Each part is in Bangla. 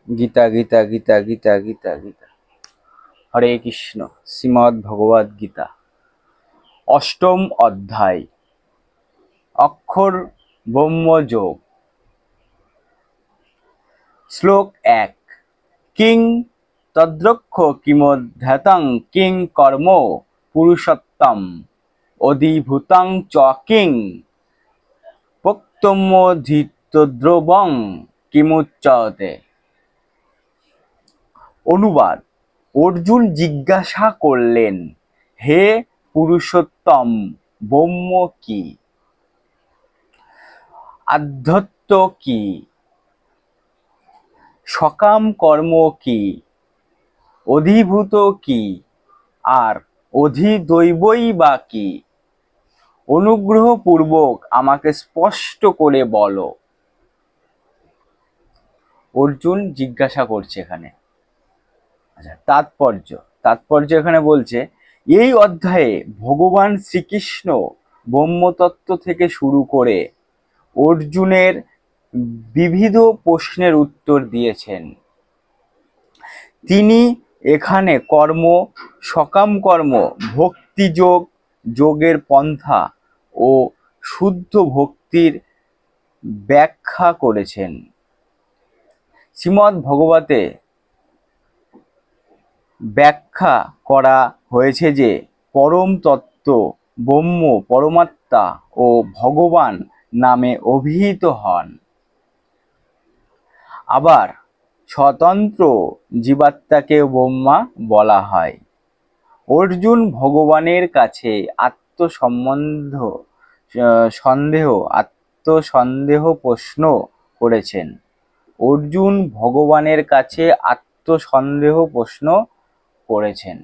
গীতা গীতা গীতা গীতা গীতা গীতা। হরে কৃষ্ণ। শ্রীমদ্ ভগবদ গীতা, অষ্টম অধ্যায়, অক্ষর ব্রহ্মযোগ। শ্লোক ১। কিং তদ্রক্ষ কিমধ্যাতং কিং কর্ম পুরুষোত্তম অধিভূতং চ কিং প্রত্যমোধিতদ্রবং কিমুচ্যতে। অনুবাদ: অর্জুন জিজ্ঞাসা করলেন, হে পুরুষোত্তম, ব্রহ্ম কি, আধ্যাত্ম কি, সকাম কর্ম কি, অধিভূত কি, আর অধিদৈবই বা কি? অনুগ্রহপূর্বক আমাকে স্পষ্ট করে বলো। অর্জুন জিজ্ঞাসা করছে এখানে। আচ্ছা, তাৎপর্য এখানে বলছে, এই অধ্যায়ে ভগবান শ্রীকৃষ্ণ ব্রহ্মতত্ত্ব থেকে শুরু করে অর্জুনের বিবিধ প্রশ্নের উত্তর দিয়েছেন। তিনি এখানে কর্ম, সকাম কর্ম, ভক্তিযোগ, যোগের পন্থা ও শুদ্ধ ভক্তির ব্যাখ্যা করেছেন। শ্রীমদ্ ভগবতে ব্যাখ্যা করা হয়েছে যে পরম তত্ত্ব ব্রহ্ম, পরমাত্মা ও ভগবান নামে অভিহিত হন। আবার স্বতন্ত্র জীবাত্মাকে ব্রহ্মা বলা হয়। অর্জুন ভগবানের কাছে আত্মসন্দেহ প্রশ্ন করেছেন। অর্জুন ভগবানের কাছে আত্মসন্দেহ প্রশ্ন করেছেন।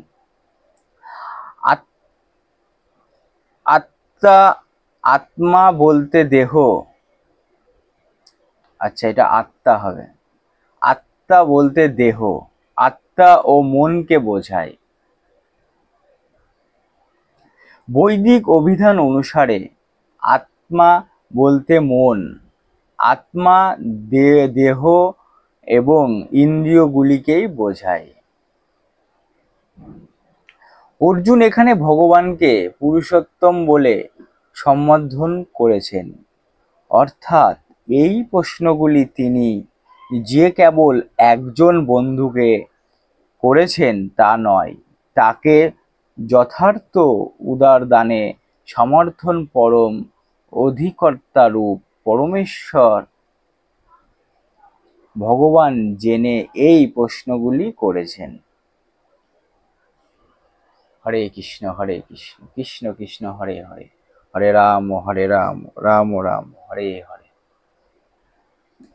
আত্মা বলতে দেহ, আচ্ছা এটা আত্মা হবে। আত্মা বলতে দেহ, আত্মা ও মনকে বোঝায়। বৈদিক অভিধান অনুসারে আত্মা বলতে মন, আত্মা দেহ এবং ইন্দ্রিয়গুলিকেই বোঝায়। অর্জুন এখানে ভগবানকে পুরুষোত্তম বলে সম্বোধন করেছেন। অর্থাৎ এই প্রশ্নগুলি তিনি যে কেবল একজন বন্ধুকে করেছেন তা নয়, তাকে যথার্থ উদারদানে সমর্থন পরম অধিকর্তারূপ পরমেশ্বর ভগবান জেনে এই প্রশ্নগুলি করেছেন। হরে কৃষ্ণ কৃষ্ণ কৃষ্ণ হরে হরে, হরে রাম রাম রাম হরে হরে।